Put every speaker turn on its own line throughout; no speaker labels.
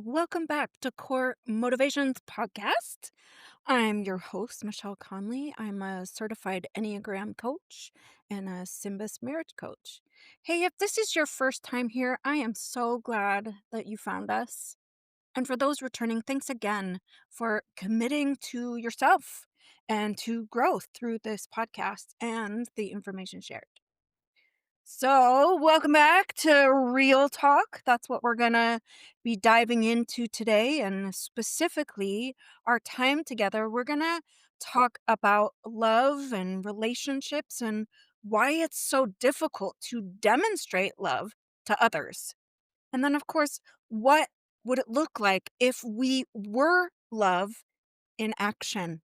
Welcome back to Core Motivations Podcast. I'm your host, Michelle Connolly. I'm a certified Enneagram coach and a Symbis marriage coach. Hey, if this is your first time here, I am so glad that you found us. And for those returning, thanks again for committing to yourself and to growth through this podcast and the information shared. So, welcome back to Real Talk. That's what we're going to be diving into today. And specifically, our time together, we're going to talk about love and relationships and why it's so difficult to demonstrate love to others. And then, of course, what would it look like if we were love in action?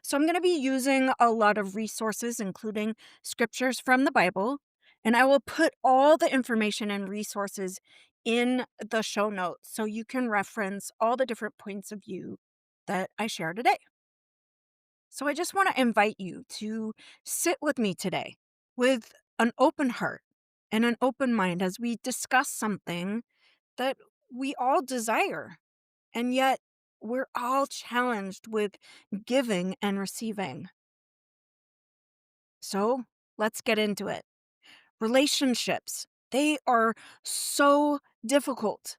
So, I'm going to be using a lot of resources, including scriptures from the Bible, and I will put all the information and resources in the show notes so you can reference all the different points of view that I share today. So, I just want to invite you to sit with me today with an open heart and an open mind as we discuss something that we all desire, and yet we're all challenged with giving and receiving. So let's get into it. Relationships, they are so difficult.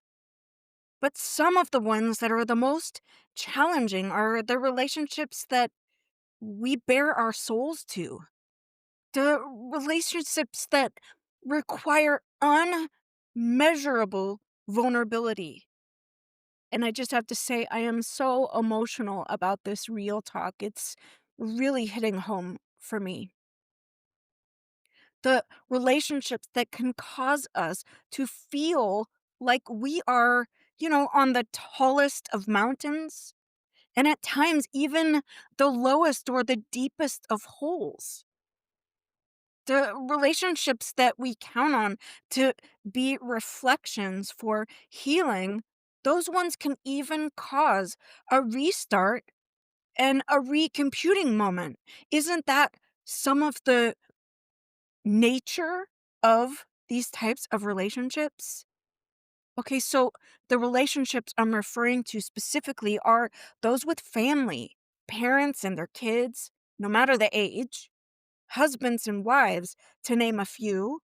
But some of the ones that are the most challenging are the relationships that we bare our souls to, the relationships that require unmeasurable vulnerability. And I just have to say, I am so emotional about this real talk. It's really hitting home for me. The relationships that can cause us to feel like we are, on the tallest of mountains, and at times even the lowest or the deepest of holes. The relationships that we count on to be reflections for healing, those ones can even cause a restart and a recomputing moment. Isn't that some of the nature of these types of relationships? Okay, so the relationships I'm referring to specifically are those with family, parents and their kids, no matter the age, husbands and wives, to name a few.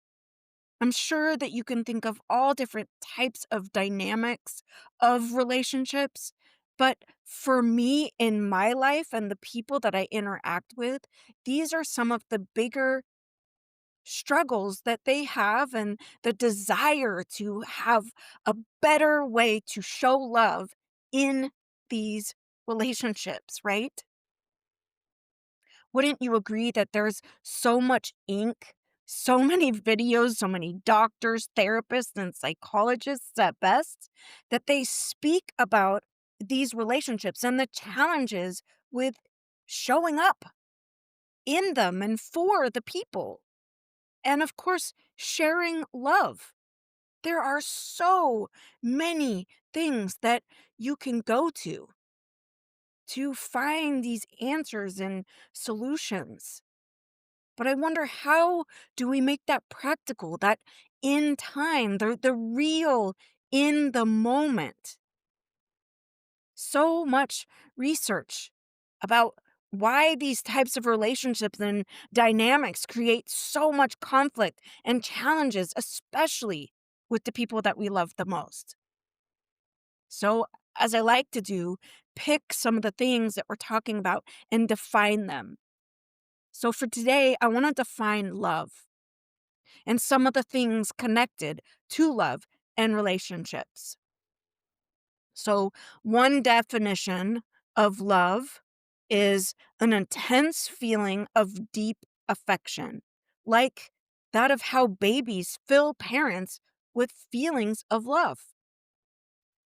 I'm sure that you can think of all different types of dynamics of relationships. But for me in my life and the people that I interact with, these are some of the bigger struggles that they have and the desire to have a better way to show love in these relationships, right? Wouldn't you agree that there's so much ink, so many videos, so many doctors, therapists, and psychologists at best that they speak about these relationships and the challenges with showing up in them and for the people? And of course, sharing love. There are so many things that you can go to find these answers and solutions. But I wonder, how do we make that practical, that in time, the real in the moment? So much research about why these types of relationships and dynamics create so much conflict and challenges, especially with the people that we love the most. So, as I like to do, pick some of the things that we're talking about and define them. So, for today, I want to define love and some of the things connected to love and relationships. So, one definition of love is an intense feeling of deep affection, like that of how babies fill parents with feelings of love.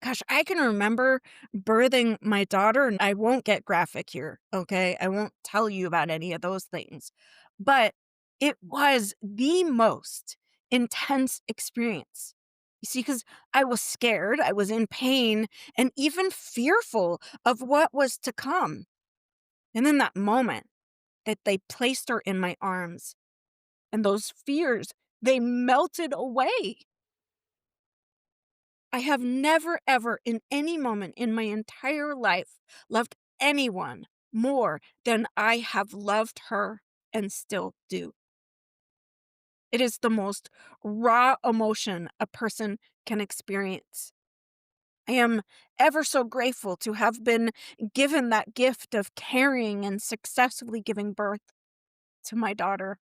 Gosh, I can remember birthing my daughter, and I won't get graphic here, okay? I won't tell you about any of those things. But it was the most intense experience. You see, because I was scared, I was in pain, and even fearful of what was to come. And then that moment that they placed her in my arms, and those fears, they melted away. I have never, ever, in any moment in my entire life, loved anyone more than I have loved her and still do. It is the most raw emotion a person can experience. I am ever so grateful to have been given that gift of carrying and successfully giving birth to my daughter.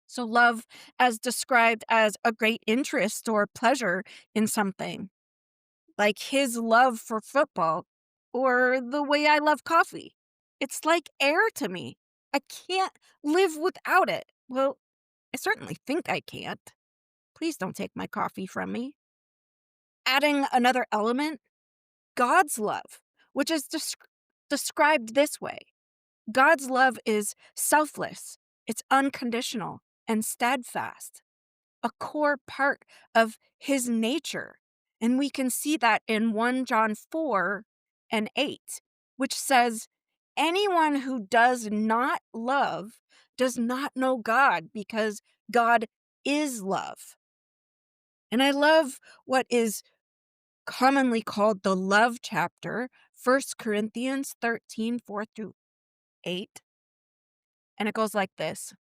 So, love, as described as a great interest or pleasure in something, like his love for football or the way I love coffee. It's like air to me. I can't live without it. Well, I certainly think I can't. Please don't take my coffee from me. Adding another element, God's love, which is described this way: God's love is selfless, it's unconditional, and steadfast, a core part of his nature. And we can see that in 1 John 4 and 8, which says, anyone who does not love does not know God, because God is love. And I love what is commonly called the love chapter, 1 Corinthians 13, 4 through 8. And it goes like this: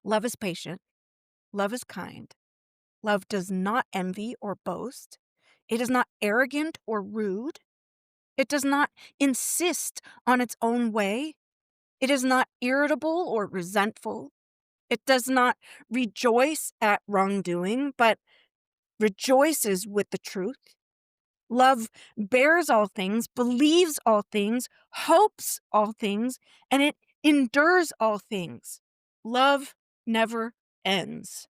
love is patient, love is kind, love does not envy or boast, it is not arrogant or rude, it does not insist on its own way, it is not irritable or resentful, it does not rejoice at wrongdoing, but rejoices with the truth. Love bears all things, believes all things, hopes all things, and it endures all things. Love never ends.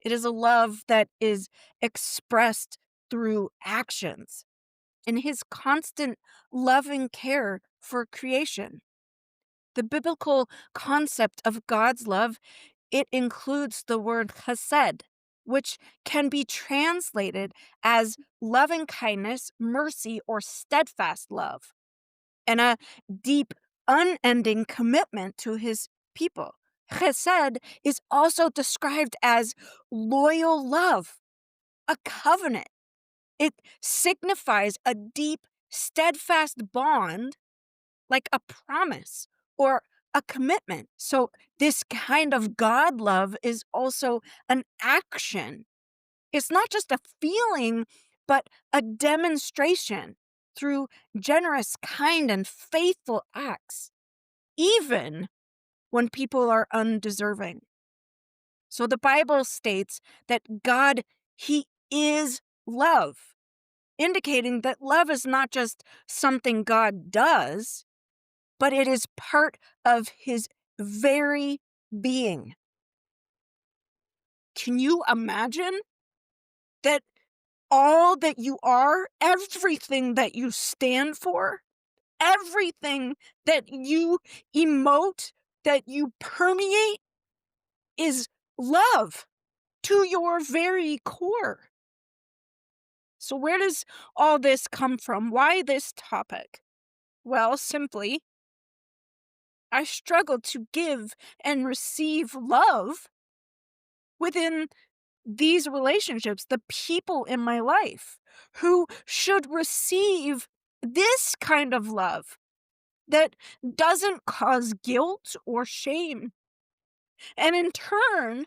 It is a love that is expressed through actions in his constant loving care for creation. The biblical concept of God's love, it includes the word chesed, which can be translated as loving kindness, mercy, or steadfast love, and a deep, unending commitment to his people. Chesed is also described as loyal love, a covenant. It signifies a deep, steadfast bond, like a promise or a commitment. So, this kind of God love is also an action. It's not just a feeling, but a demonstration through generous, kind, and faithful acts, even when people are undeserving. So, the Bible states that God, He is love, indicating that love is not just something God does, but it is part of his very being. Can you imagine that all that you are, everything that you stand for, everything that you emote, that you permeate, is love to your very core? So, where does all this come from? Why this topic? Well, simply, I struggle to give and receive love within these relationships, the people in my life who should receive this kind of love that doesn't cause guilt or shame. And in turn,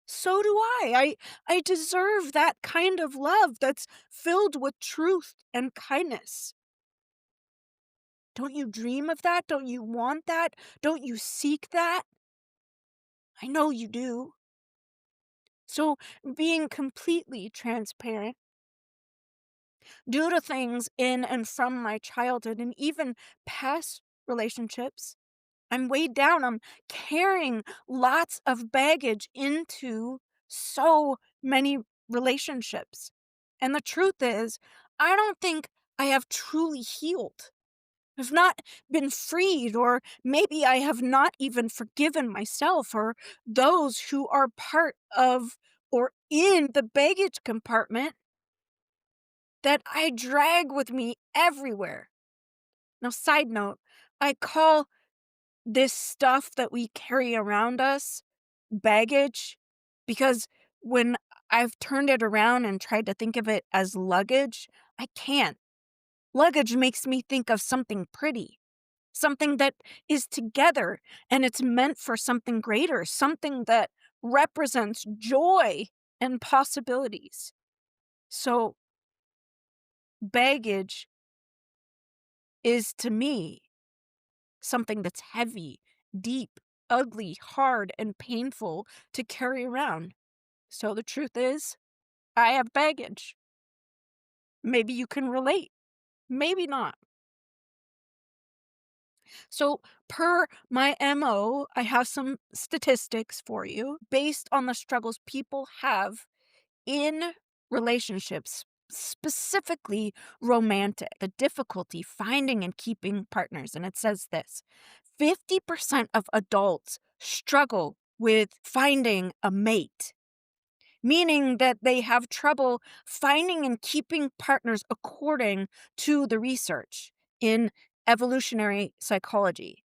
so do I. I deserve that kind of love that's filled with truth and kindness. Don't you dream of that? Don't you want that? Don't you seek that? I know you do. So, being completely transparent, due to things in and from my childhood and even past relationships, I'm weighed down. I'm carrying lots of baggage into so many relationships. And the truth is, I don't think I have truly healed. I've not been freed, or maybe I have not even forgiven myself or those who are part of or in the baggage compartment that I drag with me everywhere. Now, side note, I call this stuff that we carry around us baggage because when I've turned it around and tried to think of it as luggage. I can't. Luggage makes me think of something pretty, something that is together and it's meant for something greater, something that represents joy and possibilities. So, baggage is to me something that's heavy, deep, ugly, hard, and painful to carry around. So, the truth is, I have baggage. Maybe you can relate, maybe not. So, per my MO, I have some statistics for you based on the struggles people have in relationships, specifically romantic, the difficulty finding and keeping partners. And it says this: 50% of adults struggle with finding a mate, meaning that they have trouble finding and keeping partners according to the research in evolutionary psychology.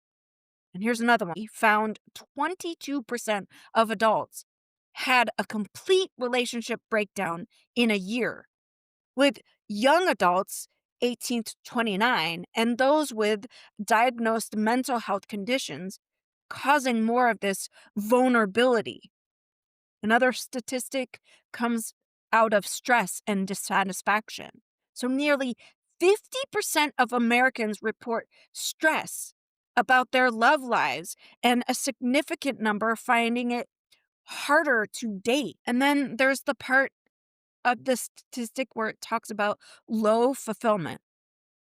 And here's another one. We found 22% of adults had a complete relationship breakdown in a year, with young adults 18 to 29 and those with diagnosed mental health conditions causing more of this vulnerability. Another statistic comes out of stress and dissatisfaction. So nearly 50% of Americans report stress about their love lives, and a significant number finding it harder to date. And then there's the part of the statistic where it talks about low fulfillment.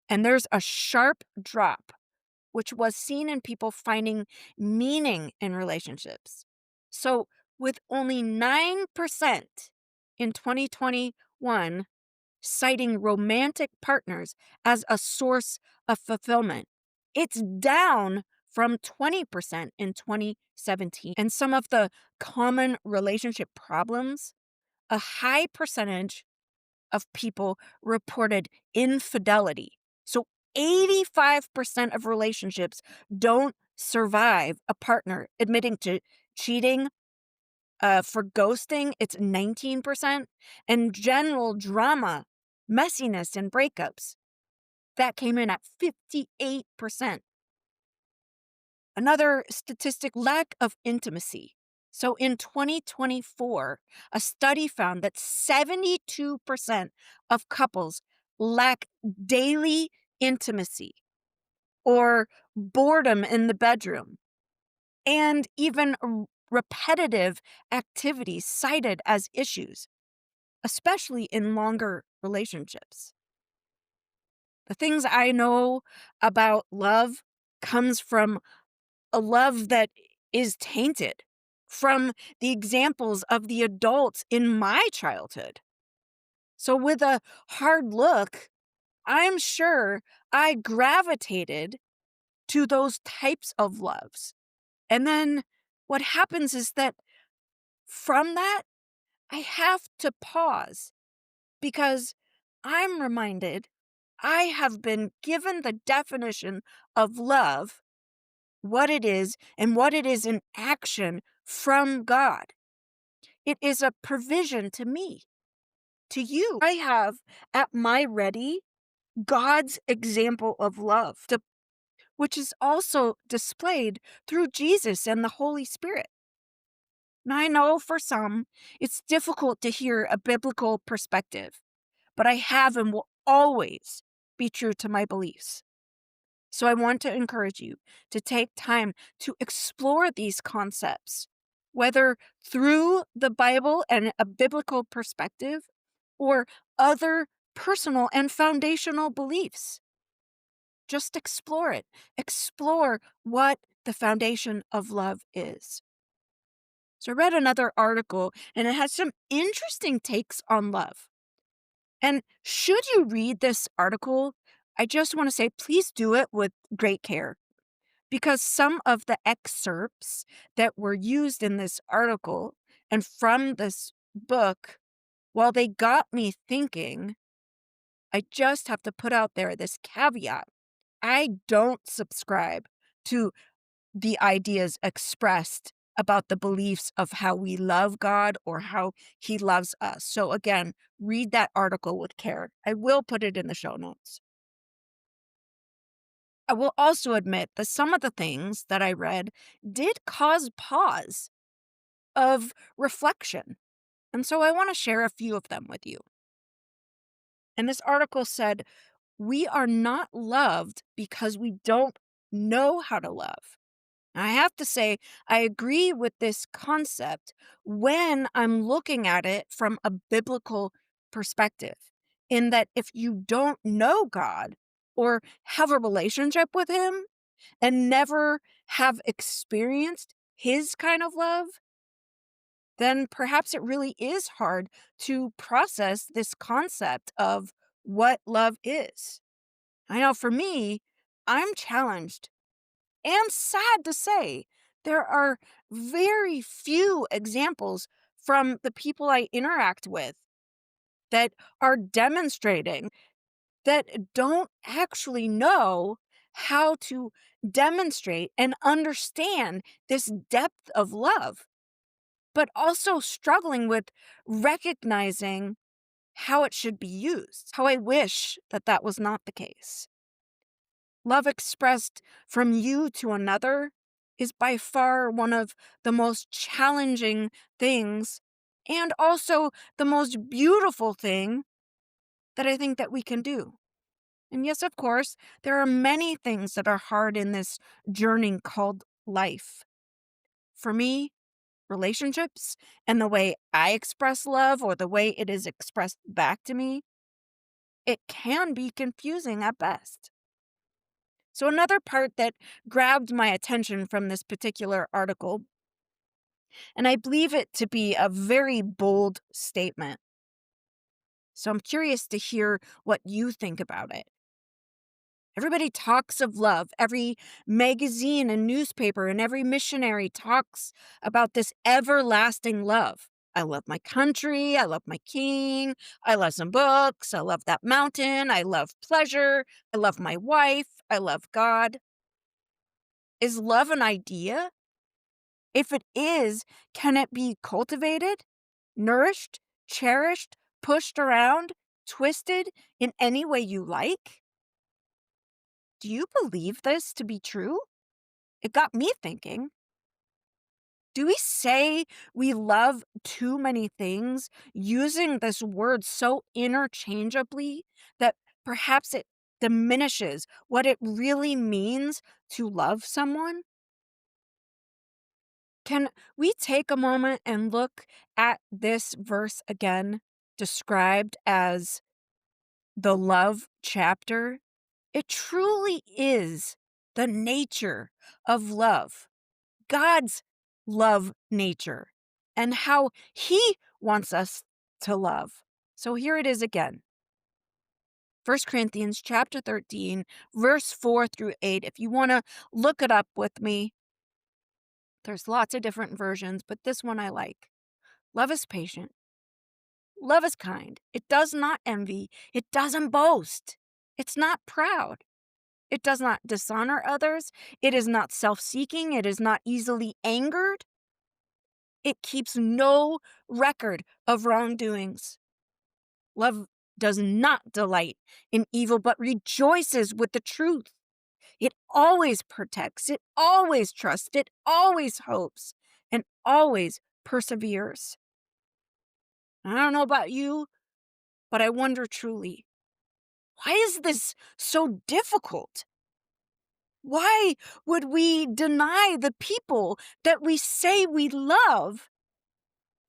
And there's a sharp drop, which was seen in people finding meaning in relationships. So, with only 9% in 2021 citing romantic partners as a source of fulfillment, it's down from 20% in 2017. And some of the common relationship problems, a high percentage of people reported infidelity. So 85% of relationships don't survive a partner admitting to cheating. For ghosting, it's 19%. And general drama, messiness, and breakups, that came in at 58%. Another statistic, lack of intimacy. So in 2024, a study found that 72% of couples lack daily intimacy or boredom in the bedroom, and even repetitive activities cited as issues, especially in longer relationships. The things I know about love comes from a love that is tainted from the examples of the adults in my childhood. So, with a hard look, I'm sure I gravitated to those types of loves. And then what happens is that from that, I have to pause because I'm reminded I have been given the definition of love, what it is, and what it is in action from God. It is a provision to me, to you. I have at my ready God's example of love, which is also displayed through Jesus and the Holy Spirit. And I know for some, it's difficult to hear a biblical perspective, but I have and will always be true to my beliefs. So I want to encourage you to take time to explore these concepts, whether through the Bible and a biblical perspective or other personal and foundational beliefs. Just explore it. Explore what the foundation of love is. So I read another article and it has some interesting takes on love. And should you read this article, I just want to say please do it with great care, because some of the excerpts that were used in this article and from this book, while they got me thinking, I just have to put out there this caveat. I don't subscribe to the ideas expressed about the beliefs of how we love God or how he loves us. So again, read that article with care. I will put it in the show notes. I will also admit that some of the things that I read did cause pause of reflection. And so I want to share a few of them with you. And this article said, we are not loved because we don't know how to love. I have to say, I agree with this concept when I'm looking at it from a biblical perspective, in that if you don't know God or have a relationship with him and never have experienced his kind of love, then perhaps it really is hard to process this concept of what love is. I know for me, I'm challenged and sad to say, there are very few examples from the people I interact with that are demonstrating that don't actually know how to demonstrate and understand this depth of love, but also struggling with recognizing how it should be used. How I wish that that was not the case. Love expressed from you to another is by far one of the most challenging things and also the most beautiful thing that I think that we can do. And yes, of course, there are many things that are hard in this journey called life. For me, relationships and the way I express love or the way it is expressed back to me, it can be confusing at best. So, another part that grabbed my attention from this particular article, and I believe it to be a very bold statement. So, I'm curious to hear what you think about it. Everybody talks of love. Every magazine and newspaper and every missionary talks about this everlasting love. I love my country. I love my king. I love some books. I love that mountain. I love pleasure. I love my wife. I love God. Is love an idea? If it is, can it be cultivated, nourished, cherished, pushed around, twisted in any way you like? Do you believe this to be true? It got me thinking. Do we say we love too many things using this word so interchangeably that perhaps it diminishes what it really means to love someone? Can we take a moment and look at this verse again, described as the love chapter? It truly is the nature of love, God's love nature, and how he wants us to love. So here it is again. 1 Corinthians chapter 13, verse 4 through 8. If you want to look it up with me, there's lots of different versions, but this one I like. Love is patient. Love is kind. It does not envy. It doesn't boast. It's not proud. It does not dishonor others. It is not self-seeking. It is not easily angered. It keeps no record of wrongdoings. Love does not delight in evil, but rejoices with the truth. It always protects. It always trusts. It always hopes and always perseveres. I don't know about you, but I wonder truly, why is this so difficult? Why would we deny the people that we say we love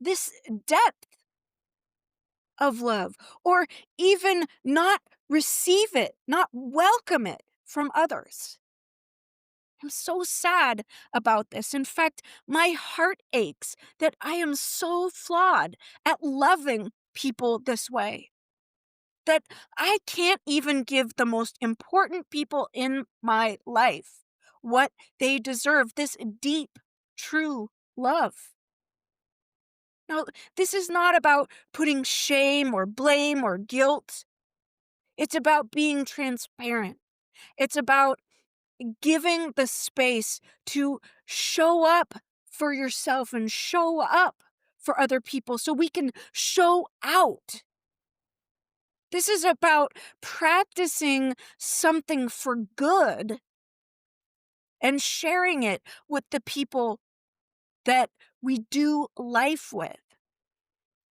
this depth of love, or even not receive it, not welcome it from others? I'm so sad about this. In fact, my heart aches that I am so flawed at loving people this way, that I can't even give the most important people in my life what they deserve, this deep, true love. Now, this is not about putting shame or blame or guilt. It's about being transparent. It's about giving the space to show up for yourself and show up for other people so we can show out. This is about practicing something for good and sharing it with the people that we do life with.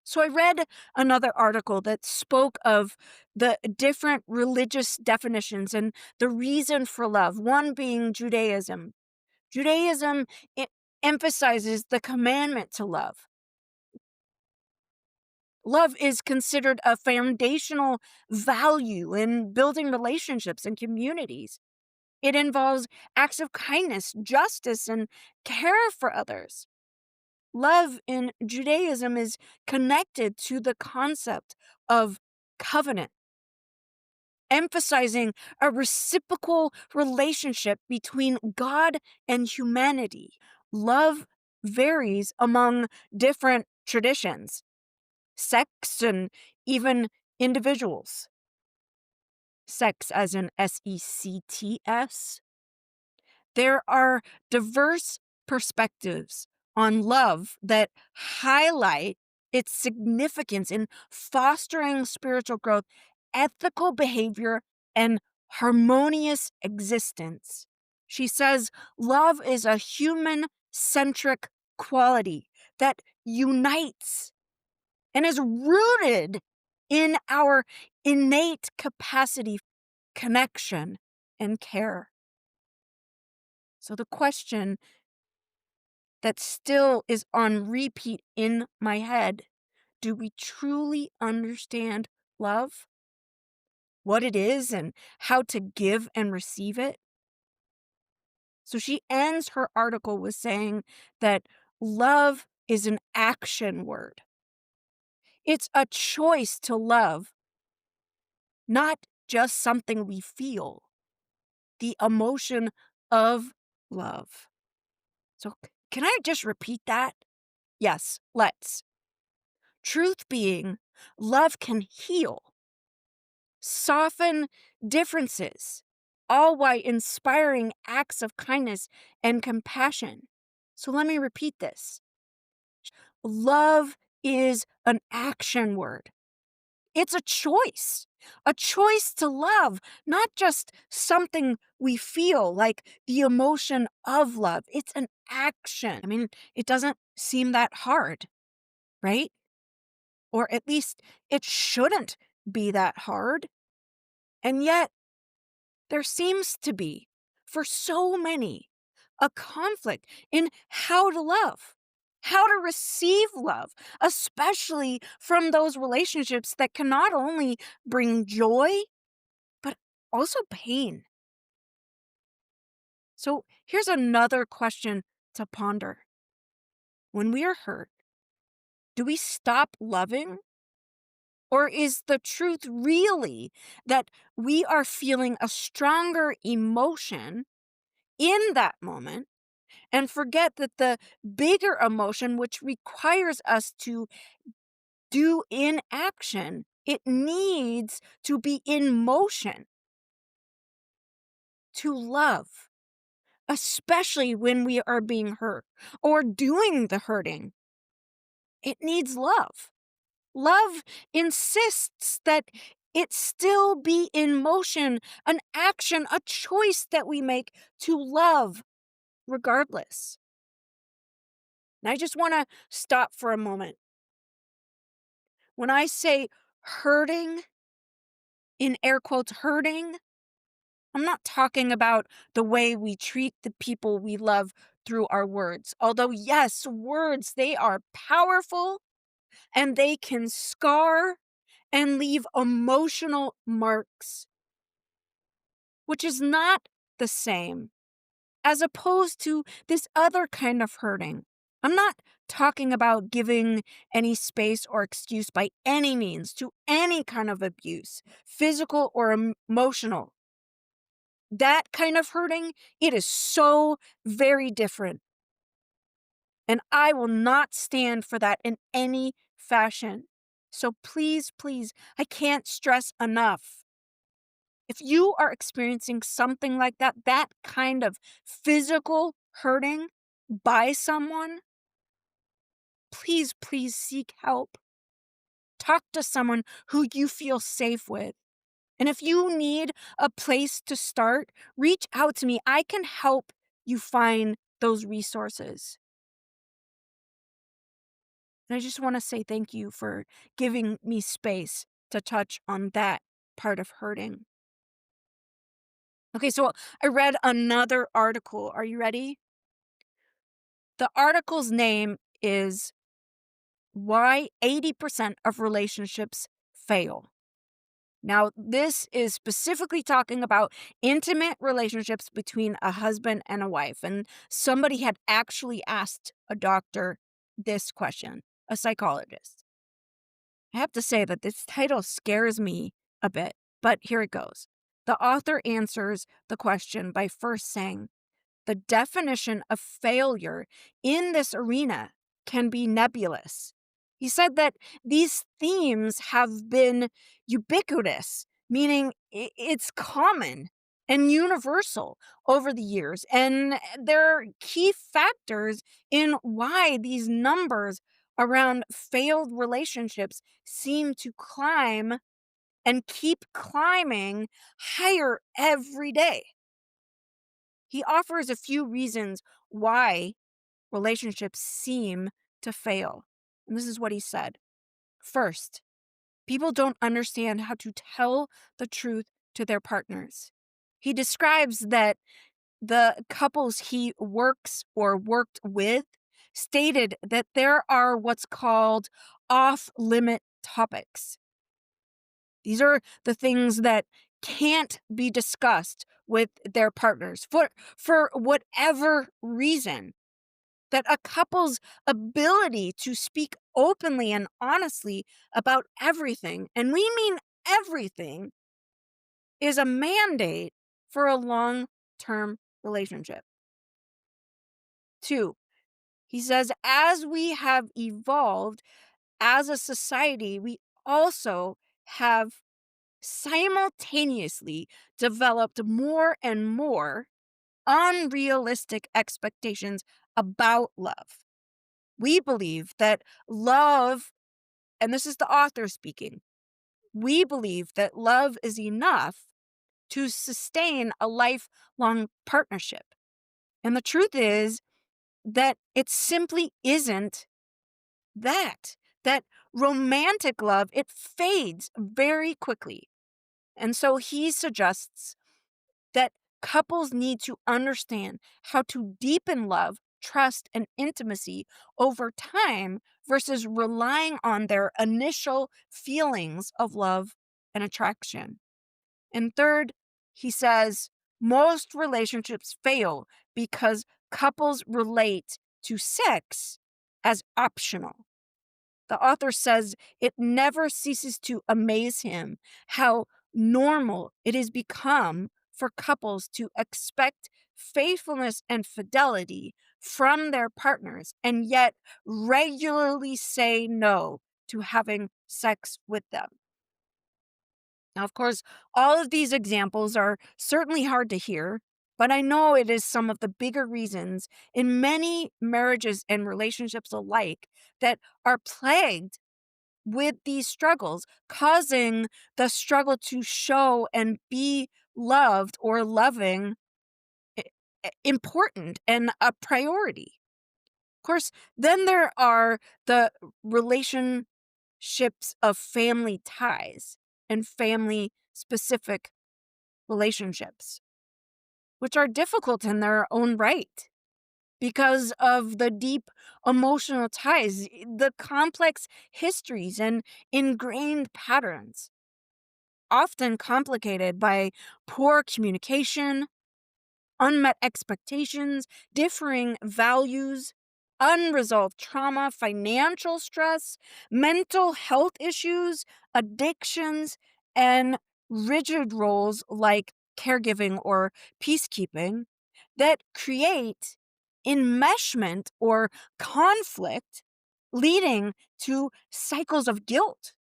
So I read another article that spoke of the different religious definitions and the reason for love, one being Judaism. Judaism emphasizes the commandment to love. Love is considered a foundational value in building relationships and communities. It involves acts of kindness, justice, and care for others. Love in Judaism is connected to the concept of covenant, emphasizing a reciprocal relationship between God and humanity. Love varies among different traditions, sects, and even individuals. Sects as in sects. There are diverse perspectives on love that highlight its significance in fostering spiritual growth, ethical behavior, and harmonious existence. She says love is a human centric quality that unites and is rooted in our innate capacity, connection, and care. So the question that still is on repeat in my head, do we truly understand love? What it is and how to give and receive it? So she ends her article with saying that love is an action word. It's a choice to love, not just something we feel, the emotion of love. So can I just repeat that? Yes, let's. Truth being, love can heal, soften differences, all while inspiring acts of kindness and compassion. So let me repeat this. Love is an action word. It's a choice to love, not just something we feel like the emotion of love. It's an action. I mean, it doesn't seem that hard, right? Or at least it shouldn't be that hard. And yet, there seems to be, for so many, a conflict in how to love, how to receive love, especially from those relationships that can not only bring joy, but also pain. So here's another question to ponder. When we are hurt, do we stop loving? Or is the truth really that we are feeling a stronger emotion in that moment and forget that the bigger emotion, which requires us to do in action, it needs to be in motion to love, especially when we are being hurt or doing the hurting? It needs love. Love insists that it still be in motion, an action, a choice that we make to love regardless. And I just want to stop for a moment. When I say hurting, in air quotes, hurting, I'm not talking about the way we treat the people we love through our words. Although, yes, words, they are powerful and they can scar and leave emotional marks, which is not the same as opposed to this other kind of hurting. I'm not talking about giving any space or excuse by any means to any kind of abuse, physical or emotional. That kind of hurting, it is so very different. And I will not stand for that in any fashion. So please, please, I can't stress enough. If you are experiencing something like that, that kind of physical hurting, by someone, please, please seek help. Talk to someone who you feel safe with. And if you need a place to start, reach out to me. I can help you find those resources. And I just want to say thank you for giving me space to touch on that part of hurting. Okay, so I read another article. Are you ready? The article's name is Why 80% of Relationships Fail. Now, this is specifically talking about intimate relationships between a husband and a wife. And somebody had actually asked a doctor this question, a psychologist. I have to say that this title scares me a bit, but here it goes. The author answers the question by first saying, the definition of failure in this arena can be nebulous. He said that these themes have been ubiquitous, meaning it's common and universal over the years. And there are key factors in why these numbers around failed relationships seem to climb and keep climbing higher every day. He offers a few reasons why relationships seem to fail. And this is what he said. First, people don't understand how to tell the truth to their partners. He describes that the couples he works or worked with stated that there are what's called off-limit topics. These are the things that can't be discussed with their partners for whatever reason. That a couple's ability to speak openly and honestly about everything, and we mean everything, is a mandate for a long-term relationship. 2, he says, as we have evolved as a society, we also have simultaneously developed more and more unrealistic expectations about love. We believe that love, and this is the author speaking, we believe that love is enough to sustain a lifelong partnership. And the truth is that it simply isn't that. That romantic love, it fades very quickly. And so he suggests that couples need to understand how to deepen love, trust, and intimacy over time versus relying on their initial feelings of love and attraction. And third, he says most relationships fail because couples relate to sex as optional. The author says it never ceases to amaze him how normal it has become for couples to expect faithfulness and fidelity from their partners and yet regularly say no to having sex with them. Now, of course, all of these examples are certainly hard to hear, but I know it is some of the bigger reasons in many marriages and relationships alike that are plagued with these struggles, causing the struggle to show and be loved or loving important and a priority. Of course, then there are the relationships of family ties and family specific relationships, which are difficult in their own right because of the deep emotional ties, the complex histories, and ingrained patterns, often complicated by poor communication, unmet expectations, differing values, unresolved trauma, financial stress, mental health issues, addictions, and rigid roles like caregiving or peacekeeping that create enmeshment or conflict, leading to cycles of guilt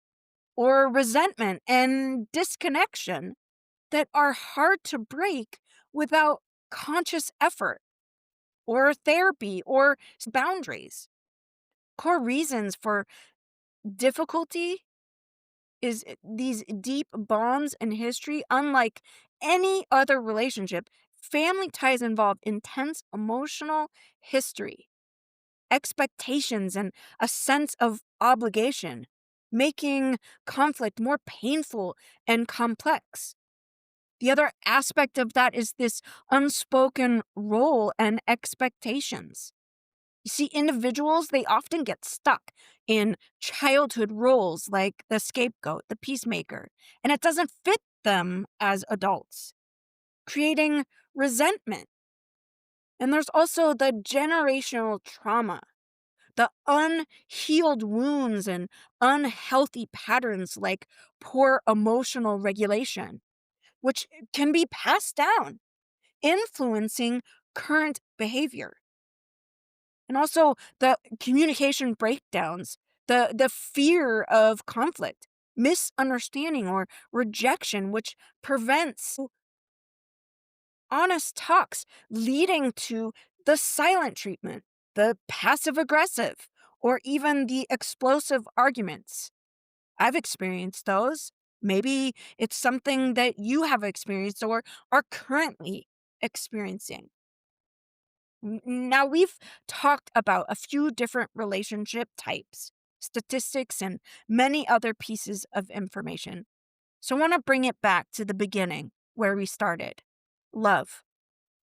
or resentment and disconnection that are hard to break without conscious effort. or therapy or boundaries. Core reasons for difficulty is these deep bonds in history, unlike any other relationship. Family ties involve intense emotional history, expectations, and a sense of obligation, making conflict more painful and complex. The other aspect of that is this unspoken role and expectations. You see, individuals, they often get stuck in childhood roles like the scapegoat, the peacemaker, and it doesn't fit them as adults, creating resentment. And there's also the generational trauma, the unhealed wounds and unhealthy patterns like poor emotional regulation, which can be passed down, influencing current behavior. And also the communication breakdowns, the fear of conflict, misunderstanding, or rejection, which prevents honest talks, leading to the silent treatment, the passive aggressive, or even the explosive arguments. I've experienced those. Maybe it's something that you have experienced or are currently experiencing. Now, we've talked about a few different relationship types, statistics, and many other pieces of information. So I want to bring it back to the beginning where we started: love,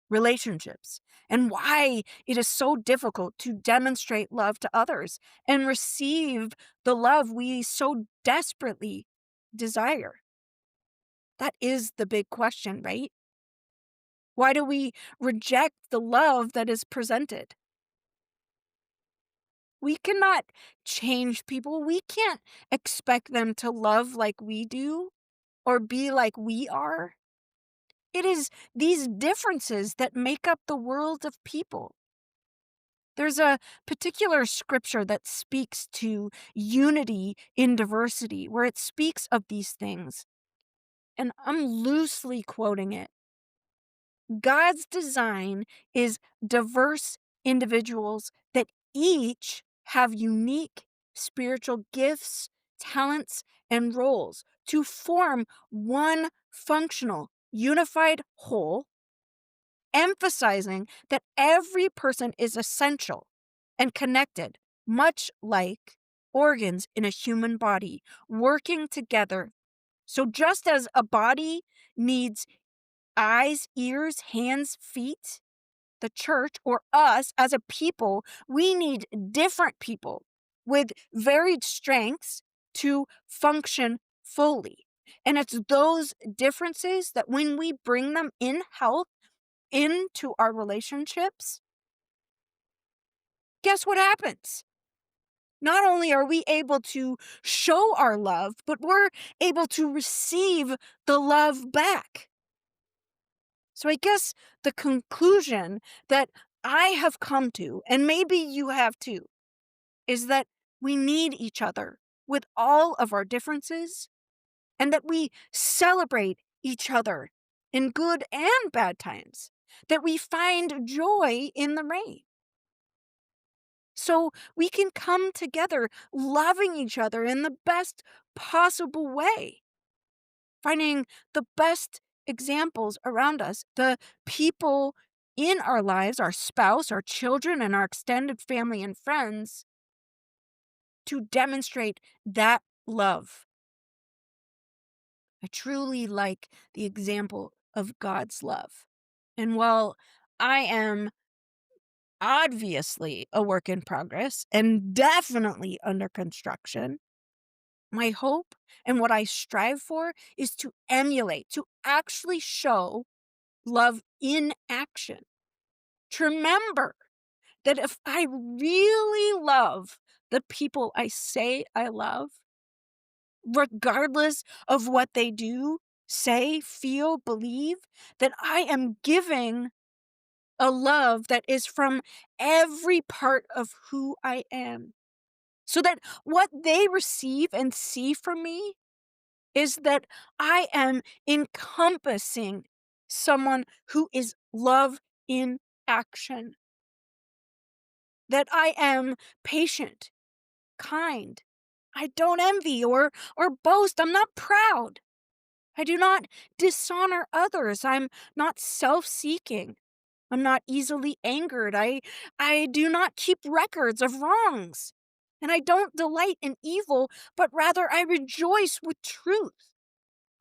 relationships, and why it is so difficult to demonstrate love to others and receive the love we so desperately desire. That is the big question, right? Why do we reject the love that is presented? We cannot change people. We can't expect them to love like we do or be like we are. It is these differences that make up the world of people. There's a particular scripture that speaks to unity in diversity, where it speaks of these things. And I'm loosely quoting it. God's design is diverse individuals that each have unique spiritual gifts, talents, and roles to form one functional, unified whole, emphasizing that every person is essential and connected, much like organs in a human body working together. So, just as a body needs eyes, ears, hands, feet, the church, or us as a people, we need different people with varied strengths to function fully. And it's those differences that when we bring them in health into our relationships, guess what happens? Not only are we able to show our love, but we're able to receive the love back. So I guess the conclusion that I have come to, and maybe you have too, is that we need each other with all of our differences, and that we celebrate each other in good and bad times, that we find joy in the rain. So we can come together loving each other in the best possible way, finding the best examples around us, the people in our lives, our spouse, our children, and our extended family and friends, to demonstrate that love. I truly like the example of God's love. And while I am obviously a work in progress and definitely under construction, my hope and what I strive for is to emulate, to actually show love in action. To remember that if I really love the people I say I love, regardless of what they do, say, feel, believe, that I am giving a love that is from every part of who I am. So that what they receive and see from me is that I am encompassing someone who is love in action. that I am patient, kind. I don't envy or boast. I'm not proud. I do not dishonor others. I'm not self-seeking. I'm not easily angered. I do not keep records of wrongs. And I don't delight in evil, but rather I rejoice with truth.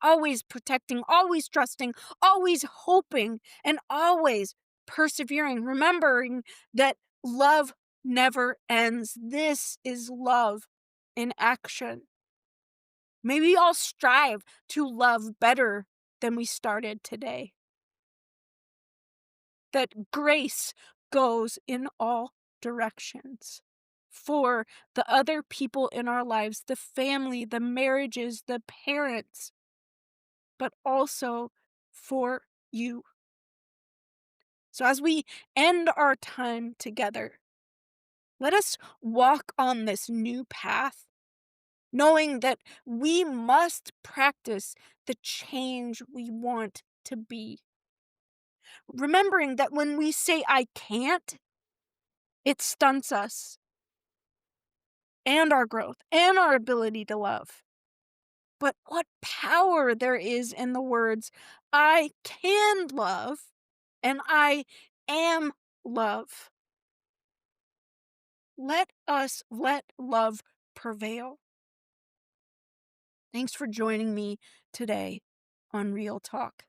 Always protecting, always trusting, always hoping, and always persevering, remembering that love never ends. This is love in action. May we all strive to love better than we started today. That grace goes in all directions for the other people in our lives, the family, the marriages, the parents, but also for you. So as we end our time together, let us walk on this new path, knowing that we must practice the change we want to be. Remembering that when we say, I can't, it stunts us and our growth and our ability to love. But what power there is in the words, I can love and I am love. Let us let love prevail. Thanks for joining me today on Real Talk.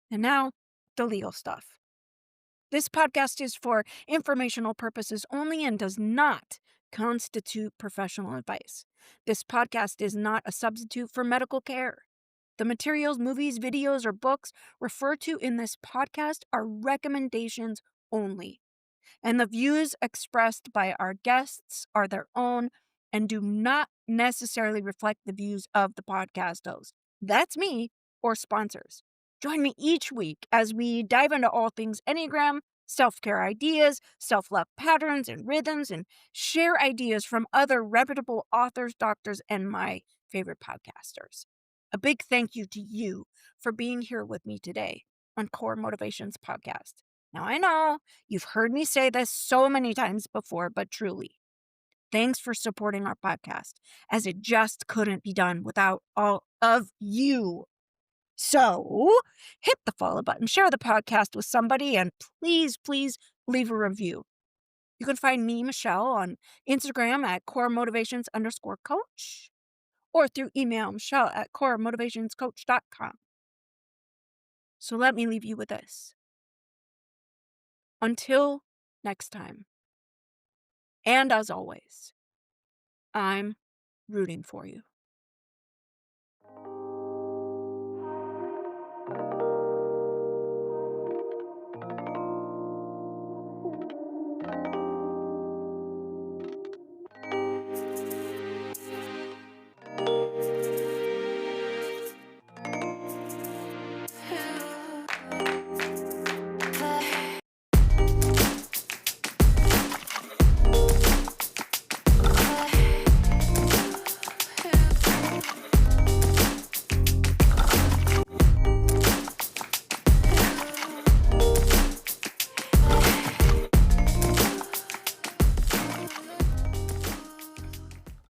And now, the legal stuff. This podcast is for informational purposes only and does not constitute professional advice. This podcast is not a substitute for medical care. The materials, movies, videos, or books referred to in this podcast are recommendations only, and the views expressed by our guests are their own and do not necessarily reflect the views of the podcast host. That's me or sponsors. Join me each week as we dive into all things Enneagram, self-care ideas, self-love patterns and rhythms, and share ideas from other reputable authors, doctors, and my favorite podcasters. A big thank you to you for being here with me today on Core Motivations Podcast. Now, I know you've heard me say this so many times before, but truly, thanks for supporting our podcast, as it just couldn't be done without all of you. So, hit the follow button, share the podcast with somebody, and please, please leave a review. You can find me, Michelle, on Instagram at coremotivations_coach or through email, Michelle at coremotivationscoach.com. So let me leave you with this. Until next time, and as always, I'm rooting for you.